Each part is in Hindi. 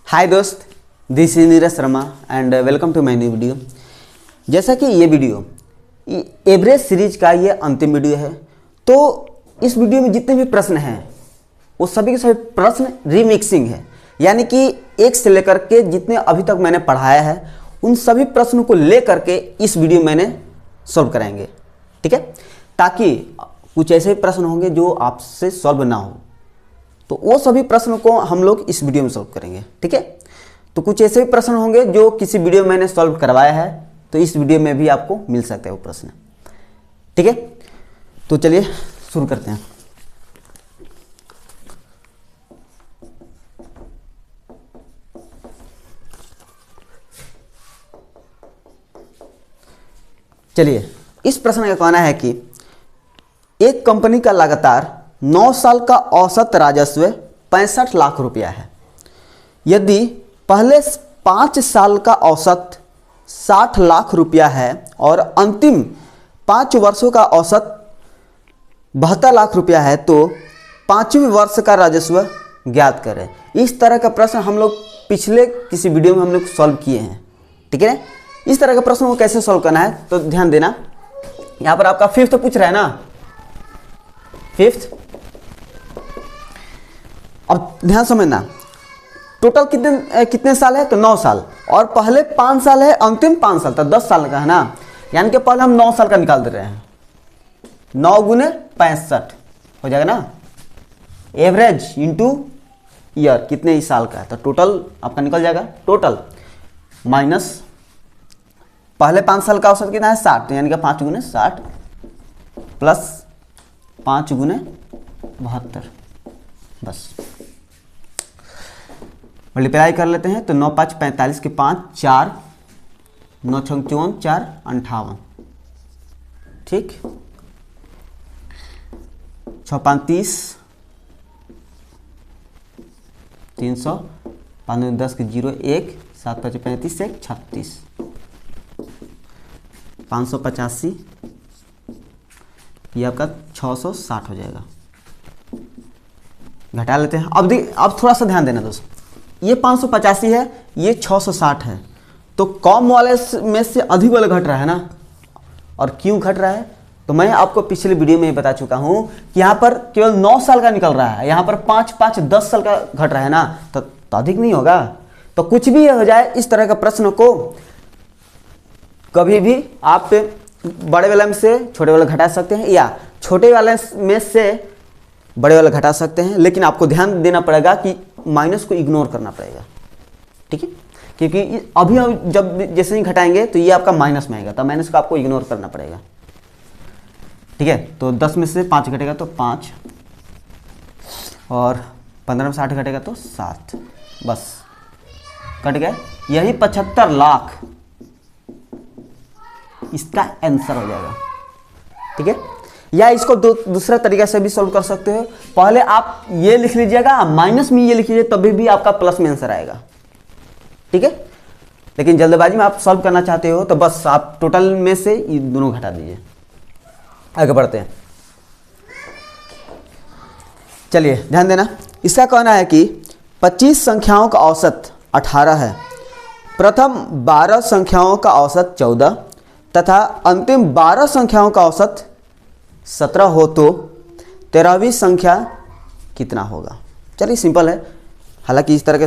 हाय दोस्त, this is Neeraj Sharma and welcome to my new video. जैसा कि ये वीडियो एवरेज सीरीज का ये अंतिम वीडियो है, तो इस वीडियो में जितने भी प्रश्न हैं वो सभी के सभी प्रश्न रीमिक्सिंग है, यानी कि एक से लेकर के जितने अभी तक मैंने पढ़ाया है उन सभी प्रश्नों को ले करके इस वीडियो में मैंने सॉल्व कराएंगे। ठीक है, ताकि कुछ ऐसे प्रश्न होंगे जो आपसे सॉल्व ना हो, तो वो सभी प्रश्नों को हम लोग इस वीडियो में सॉल्व करेंगे। ठीक है, तो कुछ ऐसे भी प्रश्न होंगे जो किसी वीडियो में मैंने सॉल्व करवाया है, तो इस वीडियो में भी आपको मिल सकता है वो प्रश्न। ठीक है, तो चलिए शुरू करते हैं। चलिए, इस प्रश्न का कहना है कि एक कंपनी का लगातार 9 साल का औसत राजस्व 65 लाख रुपया है। यदि पहले 5 साल का औसत 60 लाख रुपया है और अंतिम 5 वर्षों का औसत 72 लाख रुपया है, तो 5वें वर्ष का राजस्व ज्ञात करें। इस तरह का प्रश्न हम लोग पिछले किसी वीडियो में हम लोग सॉल्व किए हैं। ठीक है, इस तरह का प्रश्न को कैसे सॉल्व करना है तो ध्यान देना। यहां पर आपका 5th पूछ रहा है ना, 5th। अब ध्यान समझना, टोटल कितने साल है तो 9 साल, और पहले 5 साल है, अंतिम 5 साल, तो 10 साल का है ना, यानी कि पहले हम 9 साल का निकाल दे रहे हैं। 9 गुने 65 हो जाएगा ना, एवरेज इंटू ईयर, कितने ही साल का है, तो टोटल आपका निकल जाएगा। टोटल माइनस पहले 5 साल का औसत कितना है 60, यानी कि 5 गुने 60 प्लस 5 गुने 72, बस मल्टीप्लाई कर लेते हैं तो 9 5 45 के 5 4 9 6 54 4 58, ठीक, 6 5 30 300 5 10 के 0 1 7 5 35 1 36 585, ये आपका 660 हो जाएगा। घटा लेते हैं। अब थोड़ा सा ध्यान देना दोस्तों, ये 585 है, ये 660 है, तो कम वाले में से अधिक वाला घट रहा है ना। और क्यों घट रहा है तो मैं आपको पिछले वीडियो में ही बता चुका हूं कि यहाँ पर केवल 9 साल का निकल रहा है, यहाँ पर 5 5 10 साल का घट रहा है ना, तो अधिक नहीं होगा। तो कुछ भी हो जाए, इस तरह का प्रश्न को कभी भी आप बड़े वाले में से छोटे वाला घटा सकते हैं, या छोटे वाले में से बड़े वाला घटा सकते हैं, लेकिन आपको ध्यान देना पड़ेगा कि माइनस को इग्नोर करना पड़ेगा। ठीक है, क्योंकि अभी हम जब जैसे ही घटाएंगे तो ये आपका माइनस में आएगा, तो माइनस को आपको इग्नोर करना पड़ेगा। ठीक है, तो 10 में से 5 घटेगा तो 5, और 15 में 60 घटेगा तो 7, बस कट गया। यही 75 लाख इसका आंसर हो जाएगा। ठीक है, या इसको दूसरा तरीका से भी सॉल्व कर सकते हो। पहले आप ये लिख लीजिएगा, माइनस में ये लिख लीजिए, तभी भी आपका प्लस में आंसर आएगा। ठीक है, लेकिन जल्दबाजी में आप सॉल्व करना चाहते हो तो बस आप टोटल में से ये दोनों घटा दीजिए। आगे बढ़ते हैं। चलिए ध्यान देना, इसका कहना है कि 25 संख्याओं का औसत 18 है, प्रथम 12 संख्याओं का औसत 14 तथा अंतिम 12 संख्याओं का औसत 17 हो, तो 13वीं संख्या कितना होगा। चलिए सिंपल है, हालांकि इस तरह के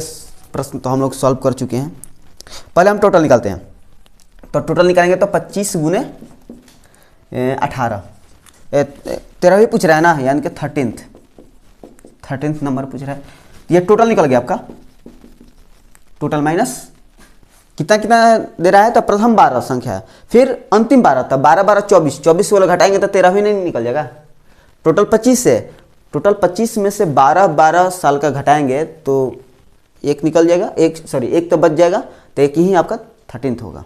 प्रश्न तो हम लोग सॉल्व कर चुके हैं। पहले हम टोटल निकालते हैं, तो टोटल निकालेंगे तो 25 गुने 18, 13वीं पूछ रहा है ना, यानी कि 13th नंबर पूछ रहा है। ये टोटल निकल गया आपका, टोटल माइनस कितना कितना दे रहा है, तो प्रथम 12 संख्या है, फिर अंतिम 12, तो 12 12 24, 24 वाला घटाएंगे तो 13वीं नहीं निकल जाएगा। टोटल 25 है, टोटल 25 में से 12 12 साल का घटाएंगे तो एक निकल जाएगा, एक तो बच जाएगा, तो एक ही आपका 13th होगा।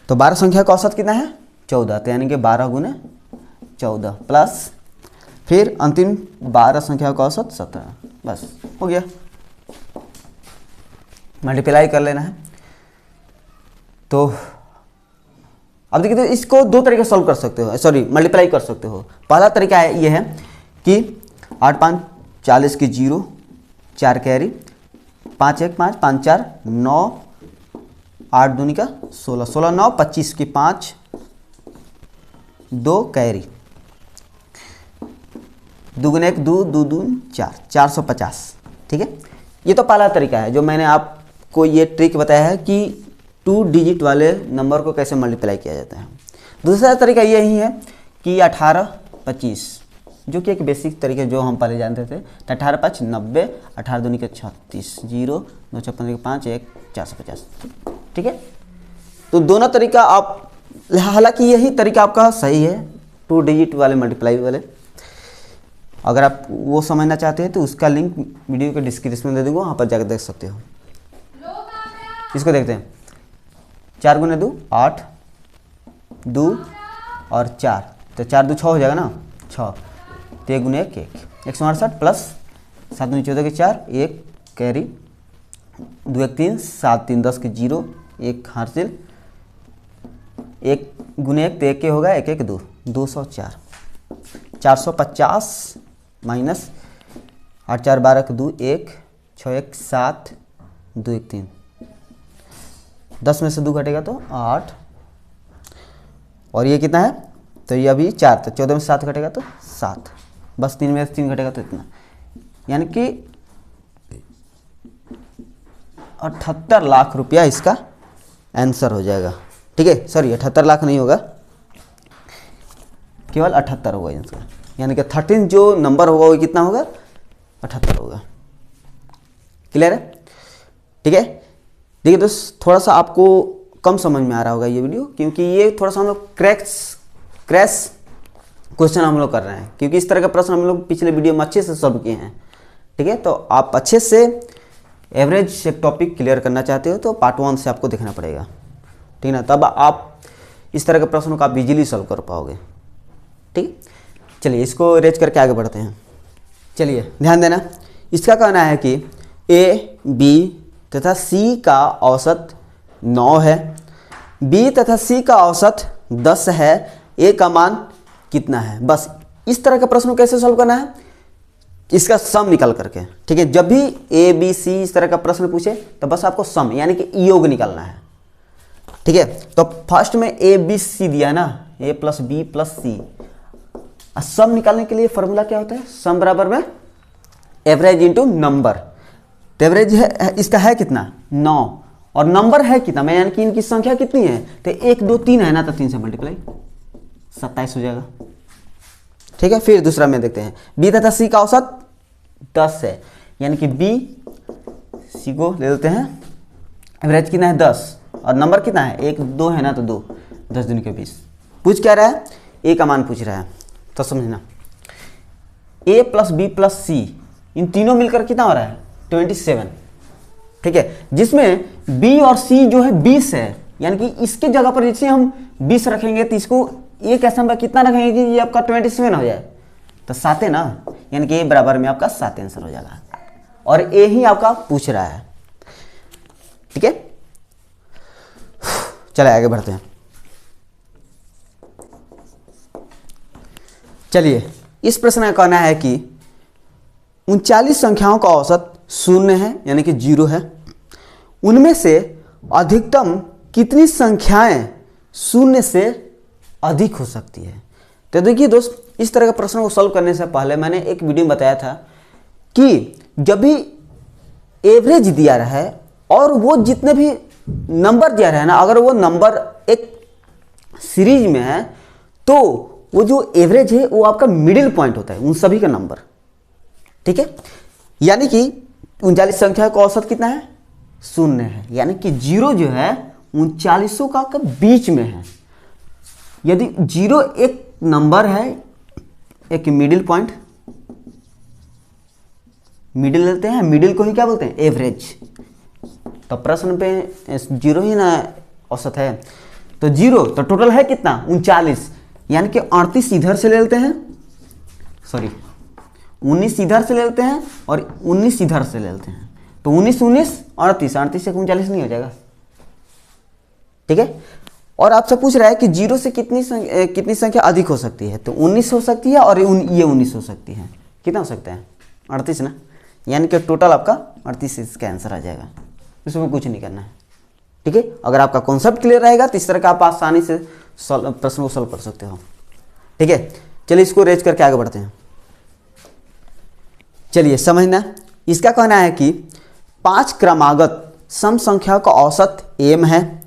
तो 12 संख्या का औसत कितना है 14, तो यानी कि 12 गुने 14 प्लस फिर अंतिम 12 संख्या का औसत 17, बस हो गया। मल्टीप्लाई कर लेना है। तो अब देखिए, तो इसको दो तरीके से सॉल्व कर सकते हो, सॉरी मल्टीप्लाई कर सकते हो। पहला तरीका है ये है कि 8 5 40 के 0, 4 कैरी, 5 1 5 5 4 9, 8 दूनी का 16, 16 9 25 की 5, 2 कैरी, दुगुने 1 2 2 2 4, 450। ठीक है, ये तो पहला तरीका है जो मैंने आपको ये ट्रिक बताया है कि 2 डिजिट वाले नंबर को कैसे मल्टीप्लाई किया जाता है। दूसरा तरीका यही है कि 18 25, जो कि एक बेसिक तरीके जो हम पहले जानते थे। 18 5 90, 18 दूनी के 36, 0 2 6 15 के 5 1 450। ठीक है, तो दोनों तरीका आप, हालांकि यही तरीका आपका सही है 2 डिजिट वाले मल्टीप्लाई वाले। अगर आप वो समझना चाहते हैं तो उसका लिंक वीडियो के डिस्क्रिप्शन में दे दूँगा, वहाँ पर जाकर देख सकते हो। इसको देखते हैं। 4 गुने 2 8, 2 और 4, तो 4 2 6 हो जाएगा ना, 6, 3 गुने 1 1, 168 प्लस 7 दूनी 14 के 4, 1 कैरी, 2 1 3, 7 3 10 के 0, 1 हासिल, 1 गुने 1 तो 1 के होगा, 1 1 2, 204, 450 माइनस 8 4 12 के 2 1, 6 1 7, 2 1 3, 10 में से 2 घटेगा तो 8, और ये कितना है, तो ये अभी 4, तो 14 में से 7 घटेगा तो 7, बस 3 में से 3 घटेगा तो इतना, यानी कि 78 लाख रुपया इसका आंसर हो जाएगा। ठीक है, सॉरी 78 लाख नहीं होगा, केवल 78 होगा आंसर, यानी कि 13 जो नंबर होगा वो कितना होगा, 78 होगा। क्लियर है? ठीक है, देखिए दोस्त, थोड़ा सा आपको कम समझ में आ रहा होगा ये वीडियो, क्योंकि ये थोड़ा सा हम लोग क्रैश क्वेश्चन हम लोग कर रहे हैं, क्योंकि इस तरह का प्रश्न हम लोग पिछले वीडियो में अच्छे से सॉल्व किए हैं। ठीक है, तो आप अच्छे से एवरेज से टॉपिक क्लियर करना चाहते हो तो पार्ट 1 से आपको देखना पड़ेगा। ठीक है ना, तब आप इस तरह के प्रश्नों को आप इजीली सॉल्व कर पाओगे। ठीक, चलिए इसको रेज करके आगे बढ़ते हैं। चलिए ध्यान देना, इसका कहना है कि ए बी तथा सी का औसत 9 है, बी तथा सी का औसत 10 है, ए का मान कितना है। बस इस तरह का प्रश्न को कैसे सॉल्व करना है, इसका सम निकाल करके। ठीक है, जब भी ए बी सी इस तरह का प्रश्न पूछे तो बस आपको सम यानी कि योग निकालना है। ठीक है, तो फर्स्ट में ए बी सी दिया है ना, ए प्लस बी प्लस सी, सम निकालने के लिए फॉर्मूला क्या होता है, सम बराबर में एवरेज इंटू नंबर। तो एवरेज है इसका है कितना 9, और नंबर है कितना, मैं यानी कि इनकी संख्या कितनी है, तो 1 2 3 है ना, तो 3 से मल्टीप्लाई 27 हो जाएगा। ठीक है, फिर दूसरा में देखते हैं, बी तथा सी का औसत 10 है, यानी कि बी सी को ले लेते हैं, एवरेज कितना है 10, और नंबर कितना है 1 2 है ना, तो 2, 10 दूनी के 20। पूछ क्या रहा है, ए का मान पूछ रहा है, तो समझना ए प्लस बी प्लस सी इन तीनों मिलकर कितना हो रहा है 27। ठीक है, जिसमें बी और सी जो है 20 है, यानी कि इसके जगह पर जैसे हम 20 रखेंगे तो इसको ए कैसे हम कितना रखेंगे कि ये आपका 27 हो जाए, तो 7 है ना, यानी कि ए बराबर में आपका 7 आंसर हो जाएगा, और ए ही आपका पूछ रहा है। ठीक है, चले आगे बढ़ते हैं। चलिए, इस प्रश्न का कहना है कि 39 संख्याओं का औसत 0 है, यानी कि 0 है, उनमें से अधिकतम कितनी संख्याएं 0 से अधिक हो सकती है। तो देखिए दोस्त, इस तरह के प्रश्नों को सॉल्व करने से पहले मैंने एक वीडियो में बताया था कि जब भी एवरेज दिया रहा है और वो जितने भी नंबर दिया रहा है ना, अगर वो नंबर एक सीरीज में है तो वो जो एवरेज है वो आपका मिडिल पॉइंट होता है उन सभी का नंबर। ठीक है, यानी कि 39 संख्या का औसत कितना है 0 है, यानी कि 0 जो है 39 का बीच में है। यदि 0 एक नंबर है, एक मिडिल पॉइंट, मिडिल लेते हैं, मिडिल को ही क्या बोलते हैं एवरेज। तो प्रश्न पे 0 ही ना औसत है, तो 0 तो टोटल है कितना 39, यानी कि 38 इधर से ले लेते हैं, सॉरी 19 इधर से ले लेते हैं और 19 इधर से ले लेते हैं, तो 19 19 38, 38 से 39 नहीं हो जाएगा। ठीक है, और आपसे पूछ रहा है कि 0 से कितनी संख्या अधिक हो सकती है, तो 19 हो सकती है और ये 19 हो सकती है। कितना हो सकता है 38 ना, यानी कि टोटल आपका 38 इसका आंसर आ जाएगा। इसमें कुछ नहीं करना है, ठीक है। अगर आपका कॉन्सेप्ट क्लियर रहेगा तो इस तरह का आप आसानी से प्रश्न को सॉल्व कर सकते हो, ठीक है। चलिए इसको रेज करके आगे बढ़ते हैं। चलिए समझना, इसका कहना है कि 5 क्रमागत सम संख्याओं का औसत m है।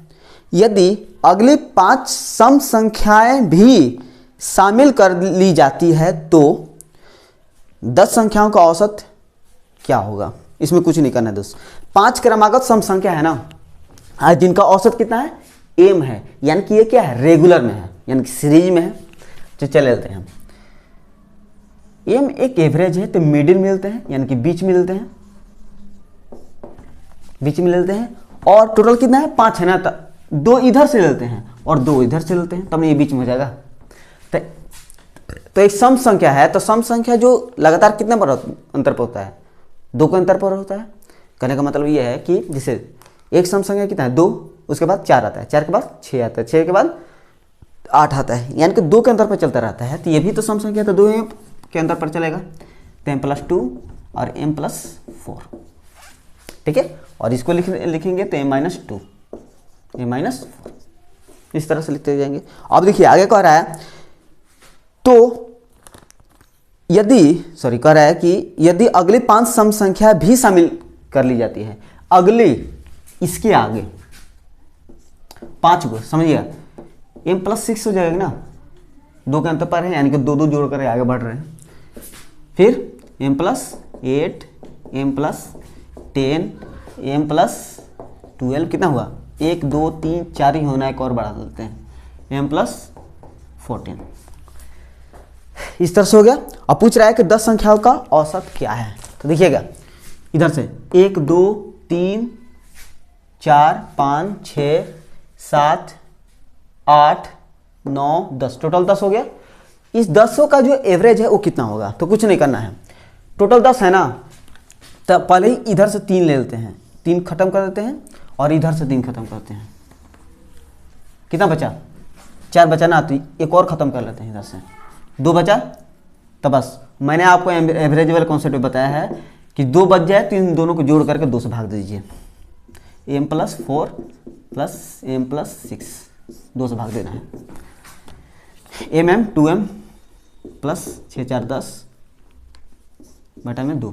यदि अगली 5 सम संख्याएं भी शामिल कर ली जाती है तो 10 संख्याओं का औसत क्या होगा। इसमें कुछ नहीं करना है दोस्त। 5 क्रमागत सम संख्या है ना, आज जिनका औसत कितना है, m है, यानी कि ये क्या है, रेगुलर में है, यानी कि सीरीज में है। तो चले लेते हैं हम, m एक एवरेज है तो मिडिल मिलते हैं, यानी कि बीच में मिलते हैं, बीच में लेते हैं। और टोटल कितना है, 5 है ना, तो 2 इधर से लेते हैं और 2 इधर से लेते हैं, तब ये बीच में हो जाएगा। तो एक सम संख्या है, तो सम संख्या जो लगातार कितने पर अंतर पर होता है, 2 के अंतर पर होता है। कहने का मतलब ये है कि जैसे एक सम संख्या कितना है, 2, उसके बाद 4 आता है, 4 के बाद 6 आता है, 6 के बाद 8 आता है, यानी कि 2 के अंतर पर चलता रहता है। तो ये भी तो सम संख्या, तो 2 के अंतर पर चलेगा, तो m+2 और m+4, ठीक है। और इसको लिखेंगे तो m-2, m-4, इस तरह से लिखते जाएंगे। अब देखिए आगे कह रहा है, तो कह रहा है कि यदि अगली 5 सम संख्या भी शामिल कर ली जाती है, अगली इसके आगे 5 को, समझिएगा, m+6 हो जाएगा ना, 2 के अंतर पर है, यानी कि 2 जोड़ कर आगे बढ़ रहे हैं। फिर m+8, m+10, m+12 कितना हुआ, 1 2 3 4 ही होना है, एक और बढ़ा देते हैं, m+14, इस तरह से हो गया। अब पूछ रहा है कि 10 संख्याओं का औसत क्या है। तो देखिएगा इधर से 1 2 3 4 5 6 7 8 9 10, टोटल 10 हो गया। इस 10 का जो एवरेज है वो कितना होगा, तो कुछ नहीं करना है, टोटल 10 है ना, तो पहले ही इधर से 3 ले लेते हैं, 3 खत्म कर देते हैं और इधर से 3 खत्म करते हैं, कितना बचा, 4 बचा ना, तो एक और खत्म कर लेते हैं, इधर से 2 बचा। तो बस मैंने आपको एवरेज वाले कॉन्सेप्ट में बताया है कि 2 बच जाए तो इन दोनों को जोड़ करके 2 से भाग दीजिए, m+4 प्लस m+6, 2 से भाग देना है, mm 2m प्लस 6 4 10 बटा में 2,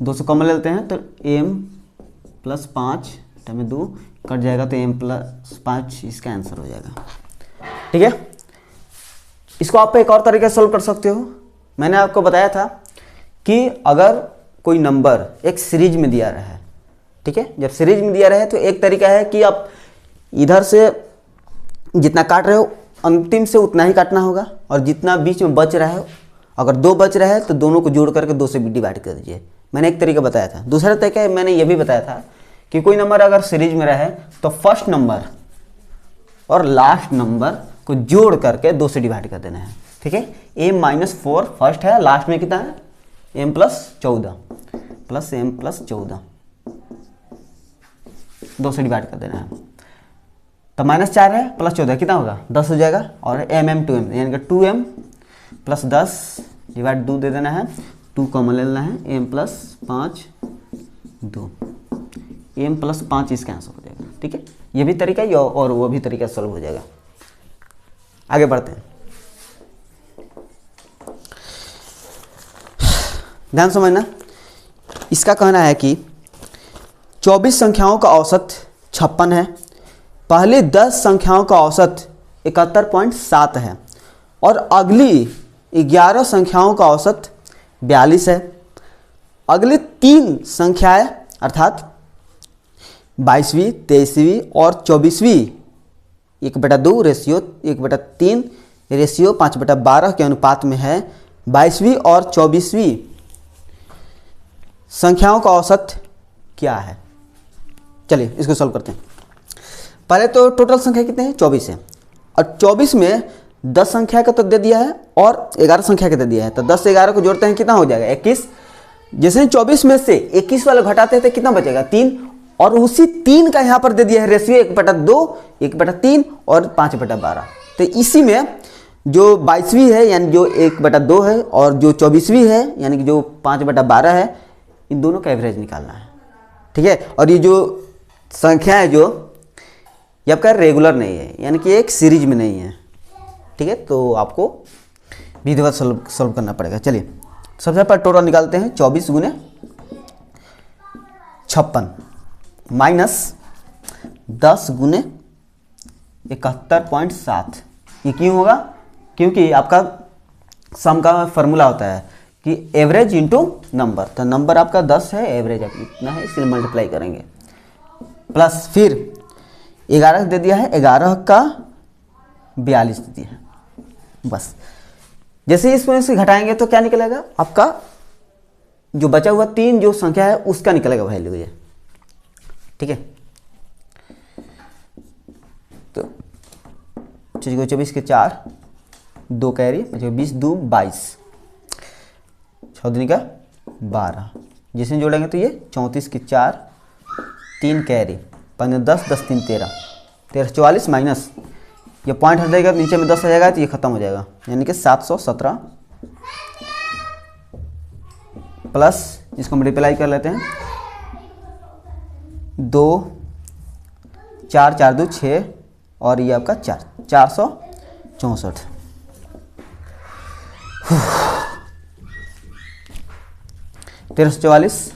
2 से कॉमन लेते हैं तो m+5 बटा में 2 कट जाएगा, तो m+5 इसका आंसर हो जाएगा, ठीक है। इसको आप एक और तरीके से सोल्व कर सकते हो। मैंने आपको बताया था कि अगर कोई नंबर एक सीरीज में दिया रहा है, ठीक है, जब सीरीज में दिया रहा है तो एक तरीका है कि आप इधर से जितना काट रहे हो अंतिम से उतना ही काटना होगा, और जितना बीच में बच रहा है, अगर 2 बच रहा है तो दोनों को जोड़ करके 2 से डिवाइड कर दीजिए। मैंने एक तरीका बताया था। दूसरा तरीका मैंने ये भी बताया था कि कोई नंबर अगर सीरीज में रहे तो फर्स्ट नंबर और लास्ट नंबर को जोड़ करके 2 से डिवाइड कर देना है, ठीक है। m-4 फर्स्ट है, लास्ट में कितना है, m+14 प्लस m+14, 2 से डिवाइड कर देना है, तो -4 है प्लस 14 कितना होगा, 10 हो जाएगा। और mm 2m यानी कि 2m प्लस 10 डिवाइड 2 दे देना है, 2 कॉमन ले लेना है, m+5 2, m+5 इसका आंसर हो जाएगा, ठीक है। ये भी तरीका ही और वो भी तरीका सॉल्व हो जाएगा। आगे बढ़ते हैं, ध्यान समझना। इसका कहना है कि 24 संख्याओं का औसत 56 है, पहली 10 संख्याओं का औसत 71.7 है और अगली 11 संख्याओं का औसत 42 है। अगली 3 संख्याएं अर्थात 22वीं, 23वीं और 24वीं 1/2 रेशियो 1/3 रेशियो 5/12 के अनुपात में है। 22वीं और 24वीं संख्याओं का औसत क्या है। चलिए इसको सॉल्व करते हैं। पहले तो टोटल संख्या कितने हैं, 24 है, और 24 में 10 संख्या का तो दे दिया है और 11 संख्या का दे दिया है, तो 10 से 11 को जोड़ते हैं कितना हो जाएगा, 21। जैसे 24 में से 21 वाला घटाते हैं तो कितना बचेगा, 3, और उसी 3 का यहाँ पर दे दिया है रेशियो 1/2, 1/3 और 5/12। तो इसी में जो 22वीं है यानी जो 1/2 है और जो 24वीं है यानी कि जो 5/12 है, इन दोनों का एवरेज निकालना है, ठीक है। और ये जो संख्या है जो ये आपका रेगुलर नहीं है, यानी कि एक सीरीज में नहीं है, ठीक है। तो आपको विधिवत सॉल्व करना पड़ेगा। चलिए सबसे पहले टोटल निकालते हैं। 24 गुने 56 माइनस 10 गुने 71.7। ये क्यों होगा? क्योंकि आपका सम का फॉर्मूला होता है कि एवरेज इंटू नंबर, तो नंबर आपका 10 है, एवरेज आप इतना है, इसलिए मल्टीप्लाई करेंगे। प्लस फिर 11 दे दिया है, 11 का 42 दे दिया है, बस। जैसे ही इसमें से घटाएंगे तो क्या निकलेगा? आपका जो बचा हुआ 3 जो संख्या है उसका निकलेगा वैल्यू ये, ठीक है। तो 24 के 4, 2 कैरी, 20 2 22, 6 दूनी का 12, जिसमें जोड़ेंगे तो ये 34 के 4, 3 कैरी, 15 10 10 3 13, 13 44 माइनस ये पॉइंट हट जाएगा, नीचे में 10 आ जाएगा तो ये खत्म हो जाएगा, यानी कि 717 प्लस इसको मल्टीप्लाई कर लेते हैं 2 4 4 2 6 और ये आपका 464। 1344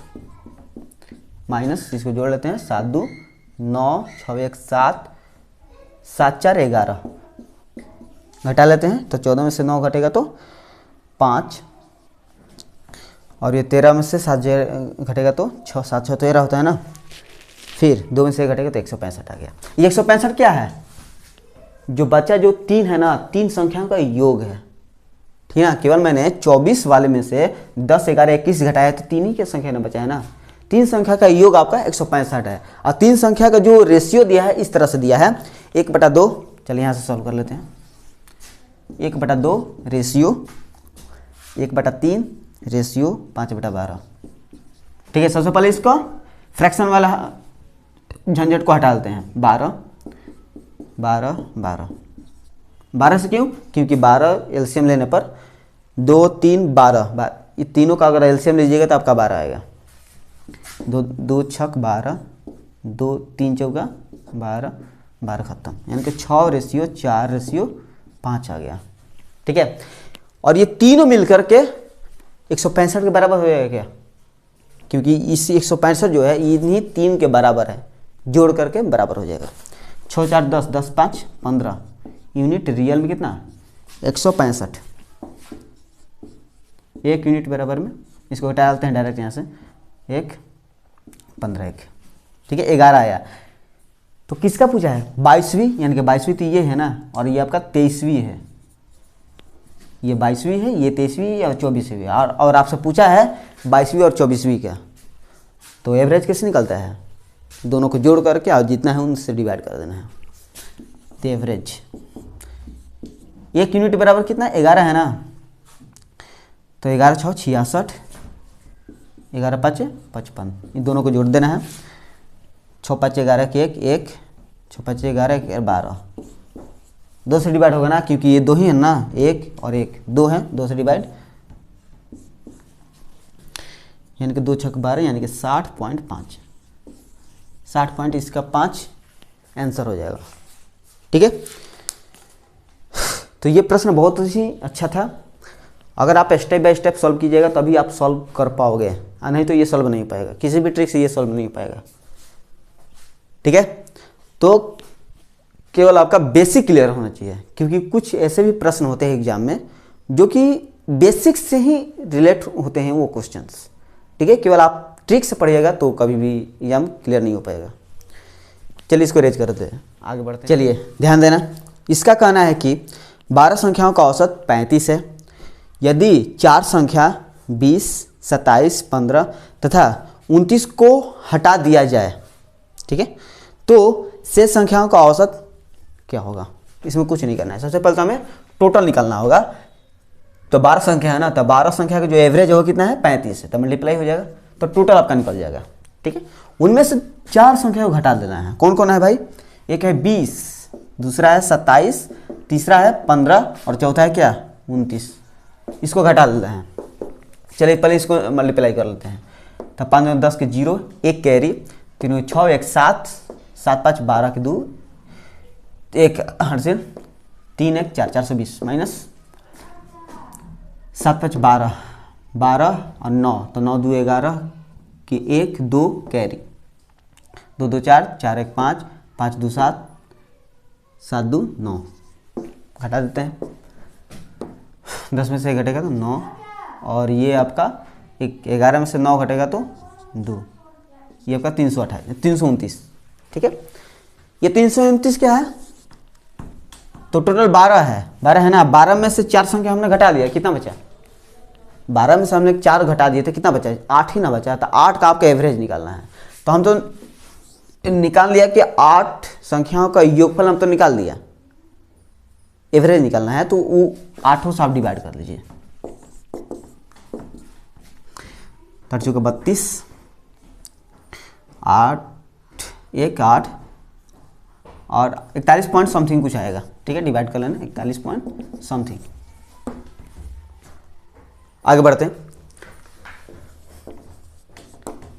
माइनस इसको जोड़ लेते हैं 7 2 9 6 1 7 7 4 11 घटा लेते हैं तो 14 में से 9 घटेगा तो 5 और ये 13 में से 7 घटेगा तो 6 7 6 13 होता है ना। फिर 2 में से घटेगा तो 165 आ गया। ये 165 क्या है? जो बचा जो 3 है ना, 3 संख्याओं का योग है, ठीक है ना। केवल मैंने 24 वाले में से 10 11 21 घटाया तो 3 ही की संख्या ना बचा है ना। 3 संख्या का योग आपका 165 है और 3 संख्या का जो रेशियो दिया है इस तरह से दिया है 1/2। चलिए यहाँ से सॉल्व कर लेते हैं। 1/2 रेशियो 1/3 रेशियो 5/12, ठीक है। सबसे पहले इसको फ्रैक्शन वाला झंझट को हटा देते हैं। 12 12 12 12 से क्यों? क्योंकि 12 एलसीएम लेने पर 2 3 12 ये तीनों का अगर एलसीएम लीजिएगा तो आपका 12 आएगा। 2 छक 12 2 3 चौका 12 12 खत्म, यानी कि 6 रेशियो 4 रेशियो 5 आ गया, ठीक है। और ये तीनों मिलकर के 165 के बराबर हो जाएगा क्या? क्योंकि इस 165 जो है इन्हीं 3 के बराबर है, जोड़ करके बराबर हो जाएगा। 6 4 10 10 5 15 यूनिट रियल में कितना? 165। 1 यूनिट बराबर में इसको हटा डालते हैं डायरेक्ट यहाँ से 1 15 1, ठीक है। 11 आया। तो किसका पूछा है? 22वीं, यानी कि 22वीं तो ये है ना, और ये आपका 23वीं है। ये 22वीं है, ये 23वीं और 24वीं है, और आपसे पूछा है 22वीं और 24वीं का। तो एवरेज कैसे निकलता है? दोनों को जोड़ करके और जितना है उनसे डिवाइड कर देना है। तो एवरेज 1 यूनिट बराबर कितना? 11 है ना। तो 11 6 66, 11 5 55, इन दोनों को जोड़ देना है। 6 5 11 के 1 1, 6 5 11 1 12, 2 से डिवाइड होगा ना, क्योंकि ये 2 ही है ना, 1 और 1 2 है, 2 से डिवाइड, यानी कि 2 छक 12, यानी कि 60.5, 60 पॉइंट इसका 5 आंसर हो जाएगा, ठीक है। तो ये प्रश्न बहुत ही अच्छा था। अगर आप स्टेप बाय स्टेप सॉल्व कीजिएगा तभी आप सॉल्व कर पाओगे, और नहीं तो ये सॉल्व नहीं पाएगा, किसी भी ट्रिक से ये सॉल्व नहीं पाएगा, ठीक है। तो केवल आपका बेसिक क्लियर होना चाहिए, क्योंकि कुछ ऐसे भी प्रश्न होते हैं एग्जाम में जो कि बेसिक से ही रिलेट होते हैं वो क्वेश्चंस, ठीक है। केवल आप ट्रिक से पढ़िएगा तो कभी भी एग्जाम क्लियर नहीं हो पाएगा। चलिए इसको रेज करते हैं, आगे बढ़ते हैं। चलिए ध्यान देना, इसका कहना है कि 12 संख्याओं का औसत 35 है। यदि 4 संख्या 20 27 15 तथा 29 को हटा दिया जाए, ठीक है, तो शेष संख्याओं का औसत क्या होगा? इसमें कुछ नहीं करना है। सबसे पहले तो हमें टोटल निकालना होगा। तो 12 संख्या है ना, तो 12 संख्या का जो एवरेज होगा कितना है? 35 है, तो मल्टीप्लाई हो जाएगा तो टोटल आपका निकल जाएगा, ठीक है। उनमें से 4 संख्या को घटा देना है। कौन कौन है भाई? एक है 20, दूसरा है 27, तीसरा है 15 और चौथा है क्या? 29। इसको घटा देते हैं। चलिए पहले इसको मल्टीप्लाई कर लेते हैं। तो 5 दूनी 10 के 0, 1 कैरी, 3 6, 1 7, 7 5 12 के 2, 1 हासिल, 3 1 4, 420 माइनस 7 5 12, 12 और 9, तो 9 2 11 कि 1 2 कैरी, 2 2 4, 4 1 5, 5 2 7, 7 2 9, घटा देते हैं, 10 में से 1 घटेगा तो 9, और ये आपका 11 में से 9 घटेगा तो 2, ये आपका 328 329, ठीक है। ये 329 क्या है, तो टोटल 12 है ना। 12 में से 4 संख्या हमने घटा दिया, कितना बचा, 12 में से हमने 4 घटा दिए थे, कितना बचा, 8 ही ना बचा, तो 8 का आपका एवरेज निकालना है। तो हम तो निकाल लिया कि 8 संख्याओं का योगफल हम तो निकाल दिया, एवरेज निकालना है तो वो 8 से आप डिवाइड कर लीजिए। 3 का 32, 8 1 8 और 41 पॉइंट समथिंग कुछ आएगा, ठीक है, डिवाइड कर लेना 41 पॉइंट समथिंग। आगे बढ़ते हैं,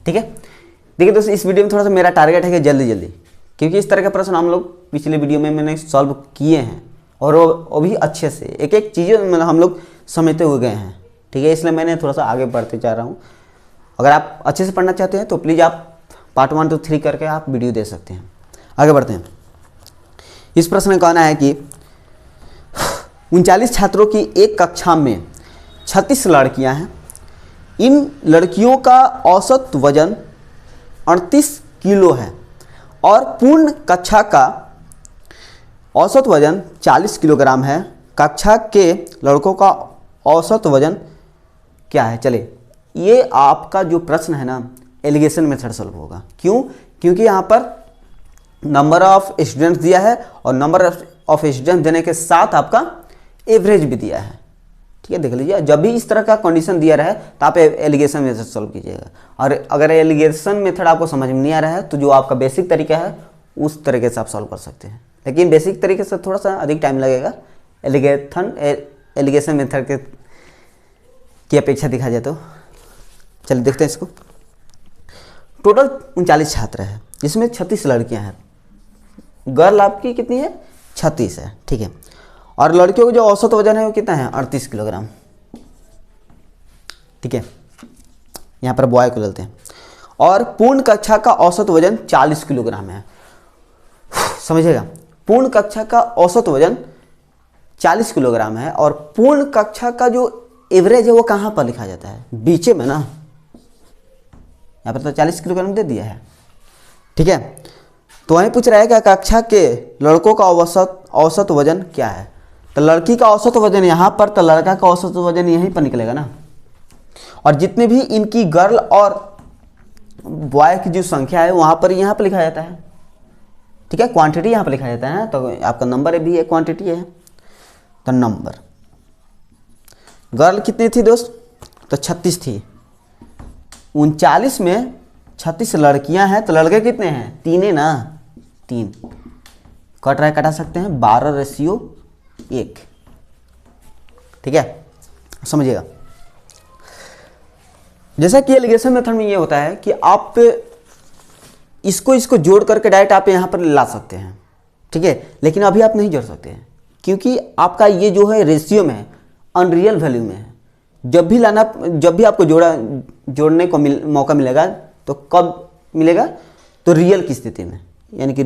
ठीक है। देखिए दोस्तों, इस वीडियो में थोड़ा सा मेरा टारगेट है कि जल्दी, क्योंकि इस तरह का प्रश्न हम लोग पिछले वीडियो में मैंने सॉल्व किए हैं और वो भी अच्छे से, एक एक चीज़ें मतलब हम लोग समझते हुए गए हैं, ठीक है। इसलिए मैंने थोड़ा सा आगे बढ़ते जा रहा हूँ। अगर आप अच्छे से पढ़ना चाहते हैं तो प्लीज़ आप पार्ट 1 to 3 करके आप वीडियो दे सकते हैं। आगे बढ़ते हैं। इस प्रश्न में कहना है कि 39 छात्रों की एक कक्षा में 36 लड़कियां हैं। इन लड़कियों का औसत वजन 38 किलो है और पूर्ण कक्षा का औसत वजन 40 किलोग्राम है। कक्षा के लड़कों का औसत वजन क्या है। चलिए, ये आपका जो प्रश्न है ना, एलिगेशन मेथड सॉल्व होगा। क्यों? क्योंकि यहाँ पर नंबर ऑफ स्टूडेंट्स दिया है और नंबर ऑफ स्टूडेंट देने के साथ आपका एवरेज भी दिया है, ठीक है। देख लीजिए, जब भी इस तरह का कंडीशन दिया रहे तो आप एलिगेशन मेथड सॉल्व कीजिएगा। और अगर एलिगेशन मेथड आपको समझ में नहीं आ रहा है तो जो आपका बेसिक तरीका है उस तरीके से आप सॉल्व कर सकते हैं, लेकिन बेसिक तरीके से थोड़ा सा अधिक टाइम लगेगा एलिगेशन मेथड की अपेक्षा देखा जाए तो। चलिए देखते हैं इसको। टोटल 39 छात्र हैं जिसमें 36 लड़कियां हैं। गर्ल आपकी कितनी है? 36 है, ठीक है। और लड़कियों का जो औसत वजन है वो कितना है? 38 किलोग्राम, ठीक है। यहाँ पर बॉय को लेते हैं। और पूर्ण कक्षा का औसत वजन 40 किलोग्राम है। समझिएगा, पूर्ण कक्षा का औसत वजन 40 किलोग्राम है और पूर्ण कक्षा का जो एवरेज है वो कहाँ पर लिखा जाता है? बीचे में ना। यहाँ पर तो 40 किलोग्राम दे दिया है, ठीक है। तो वहीं पूछ रहा है कि कक्षा के लड़कों का औसत वजन क्या है। तो लड़की का औसत वजन यहाँ पर, तो लड़का का औसत वजन यहीं पर निकलेगा ना। और जितने भी इनकी गर्ल और बॉय की जो संख्या है वहाँ पर यहाँ पर लिखा जाता है, ठीक है। क्वांटिटी यहाँ पर लिखा जाता है, तो आपका नंबर भी है, क्वांटिटी है। तो नंबर, गर्ल कितनी थी दोस्त? तो 36 थी। 39 में 36 लड़कियां हैं, तो लड़के कितने हैं? 3 है ना, 3 कट रहा है, कटा सकते हैं। 12:1, ठीक है। समझिएगा, जैसा कि एलिगेशन मेथड में ये होता है कि आप इसको जोड़ करके डायरेक्ट आप यहाँ पर ला सकते हैं, ठीक है। लेकिन अभी आप नहीं जोड़ सकते हैं क्योंकि आपका ये जो है रेशियो में है, अनरियल वैल्यू में है। जब भी आपको जोड़ने को मौका मिलेगा तो कब मिलेगा? तो रियल की स्थिति में, यानी कि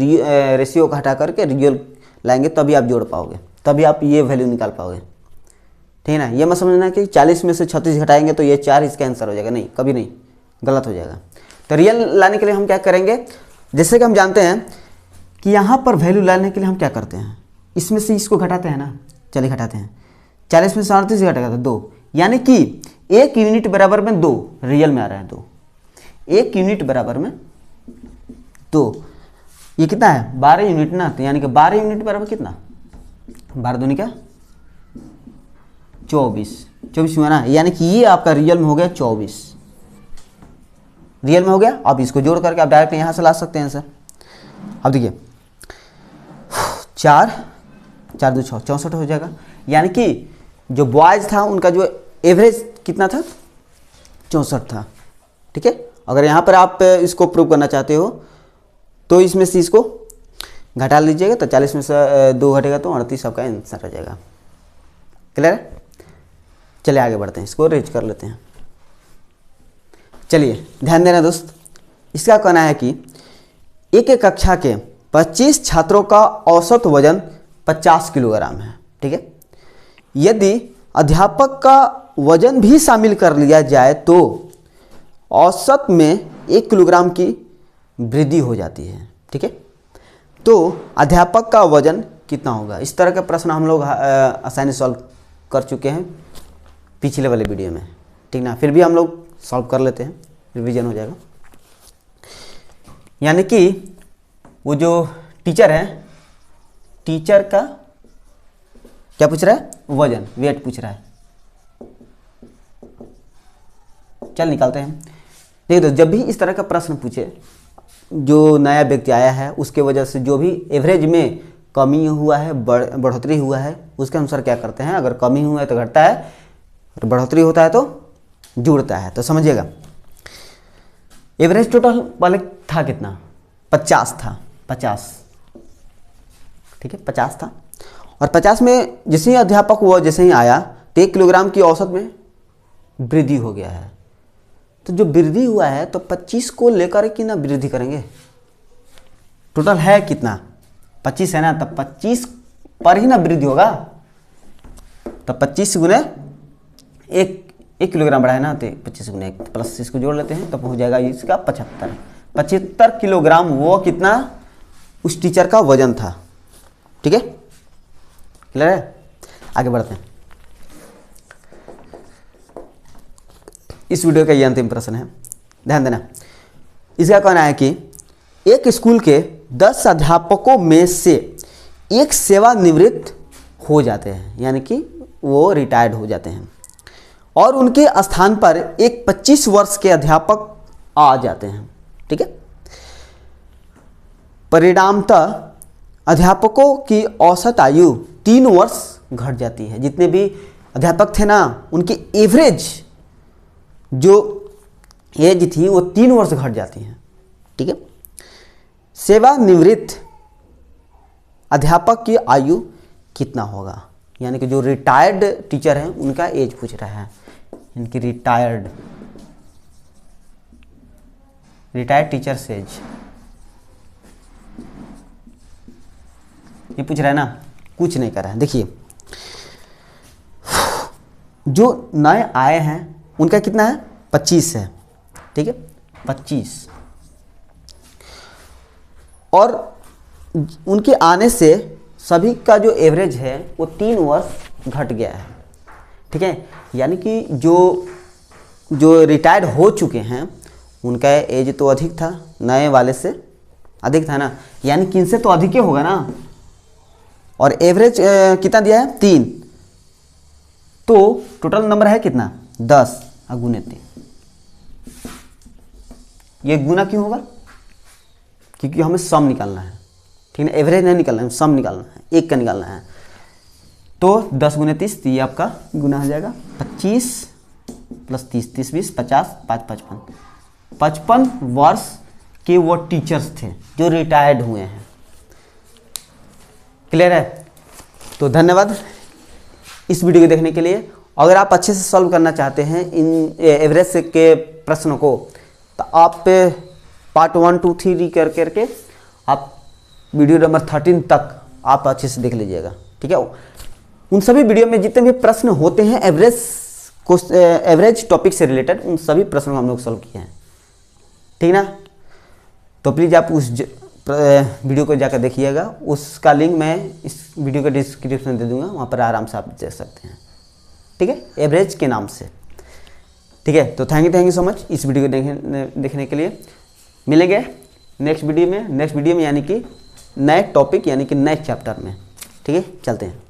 रेशियो को हटा करके रियल लाएंगे तभी आप जोड़ पाओगे, तभी आप ये वैल्यू निकाल पाओगे, ठीक है ना। ये मत समझना कि 40 में से 36 घटाएंगे तो ये 4 इसका आंसर हो जाएगा, नहीं, कभी नहीं, गलत हो जाएगा। तो रियल लाने के लिए हम क्या करेंगे? जैसे कि हम जानते हैं कि यहाँ पर वैल्यू लाने के लिए हम क्या करते हैं, इसमें से इसको घटाते हैं ना। चलिए घटाते हैं। 40 में से 38 घटेगा तो 2, यानी कि 1 यूनिट बराबर में 2, रियल में आ रहा है 2। 1 यूनिट बराबर में 2, ये कितना है? 12 यूनिट ना। तो यानी कि 12 यूनिट बराबर कितना? 12 दूनी क्या? 24 हुआ ना। यानी कि ये आपका रियल में हो गया 24, रियल में हो गया। अब इसको जोड़ करके आप डायरेक्ट यहाँ से ला सकते हैं आंसर। अब देखिए, 4 2 6 64 हो जाएगा। यानी कि जो बॉयज़ था उनका जो एवरेज कितना था? 64 था, ठीक है। अगर यहाँ पर आप इसको प्रूव करना चाहते हो तो इसमें से इसको घटा लीजिएगा, तो 40 में से 2 घटेगा तो 38 आपका आंसर आ जाएगा। क्लियर है? चलिए आगे बढ़ते हैं, इसको रेज कर लेते हैं। चलिए ध्यान देना दोस्त, इसका कहना है कि एक कक्षा के 25 छात्रों का औसत वजन 50 किलोग्राम है। ठीक है, यदि अध्यापक का वजन भी शामिल कर लिया जाए तो औसत में 1 किलोग्राम की वृद्धि हो जाती है। ठीक है, तो अध्यापक का वजन कितना होगा? इस तरह के प्रश्न हम लोग आसानी सॉल्व कर चुके हैं पिछले वाले वीडियो में। ठीक ना, फिर भी हम लोग सॉल्व कर लेते हैं, रिवीजन हो जाएगा। यानी कि वो जो टीचर है, टीचर का क्या पूछ रहा है? वजन, वेट पूछ रहा है। चल निकालते हैं। देखिए तो जब भी इस तरह का प्रश्न पूछे, जो नया व्यक्ति आया है उसके वजह से जो भी एवरेज में कमी हुआ है, बढ़ोतरी हुआ है, उसके अनुसार क्या करते हैं? अगर कमी हुआ है तो घटता है, और बढ़ोतरी होता है तो जुड़ता है। तो समझिएगा, एवरेज टोटल पहले था कितना? 50 था, 50। ठीक है, 50 था, और 50 में जैसे ही अध्यापक हुआ, जैसे ही आया तो 1 किलोग्राम की औसत में वृद्धि हो गया है। तो जो वृद्धि हुआ है तो 25 को लेकर कि ना वृद्धि करेंगे। टोटल है कितना? 25 है ना, तब 25 पर ही ना वृद्धि होगा। तो 25 गुने 1 किलोग्राम बढ़ा है ना, तो 25 गुने 1 प्लस इसको जोड़ लेते हैं तो पहुंच जाएगा इसका 75 किलोग्राम। वो कितना? उस टीचर का वजन था। ठीक है, क्लियर है? आगे बढ़ते हैं। इस वीडियो का ये अंतिम प्रश्न है, ध्यान देना। इसका कहना है कि एक स्कूल के 10 अध्यापकों में से एक सेवानिवृत्त हो जाते हैं, यानी कि वो रिटायर्ड हो जाते हैं, और उनके स्थान पर एक 25 वर्ष के अध्यापक आ जाते हैं। ठीक है, परिणामतः अध्यापकों की औसत आयु 3 वर्ष घट जाती है। जितने भी अध्यापक थे ना, उनकी एवरेज जो एज थी वो 3 वर्ष घट जाती है। ठीक है, सेवानिवृत्त अध्यापक की आयु कितना होगा? यानी कि जो रिटायर्ड टीचर हैं उनका एज पूछ रहा है, इनकी रिटायर्ड टीचर्स एज ये पूछ रहा है ना, कुछ नहीं कर रहा है। देखिए जो नए आए हैं उनका कितना है? 25 है। ठीक है, 25, और उनके आने से सभी का जो एवरेज है वो 3 वर्ष घट गया है। ठीक है, यानी कि जो रिटायर्ड हो चुके हैं उनका एज तो अधिक था, नए वाले से अधिक था ना, यानी कि इनसे तो अधिक ही होगा ना। और एवरेज कितना दिया है? 3, तो टोटल नंबर है कितना? 10 गुने 3। ये गुना क्यों होगा? क्योंकि हमें सम निकालना है। ठीक है, एवरेज नहीं निकालना है, सम निकालना है, एक का निकालना है। तो 10 गुने 30, तो ये आपका गुना हो जाएगा 25 प्लस 30, 30 20 50, 5 55, 55 वर्ष के वो टीचर्स थे जो रिटायर्ड हुए हैं। क्लियर है? तो धन्यवाद इस वीडियो को देखने के लिए। अगर आप अच्छे से सॉल्व करना चाहते हैं इन एवरेज के प्रश्नों को, तो आप पार्ट 1 2 3 करके आप वीडियो नंबर 13 तक आप अच्छे से देख लीजिएगा। ठीक है, उन सभी वीडियो में जितने भी प्रश्न होते हैं एवरेज टॉपिक से रिलेटेड, उन सभी प्रश्नों को हम लोग सॉल्व किए हैं। ठीक ना, तो प्लीज़ आप उस वीडियो को जाकर देखिएगा। उसका लिंक मैं इस वीडियो के डिस्क्रिप्शन में दे दूंगा, वहाँ पर आराम से आप देख सकते हैं। ठीक है, एवरेज के नाम से। ठीक है, तो थैंक यू सो मच इस वीडियो को देखने के लिए। मिलेंगे नेक्स्ट वीडियो में यानी कि नए टॉपिक यानी कि नए चैप्टर में। ठीक है, चलते हैं।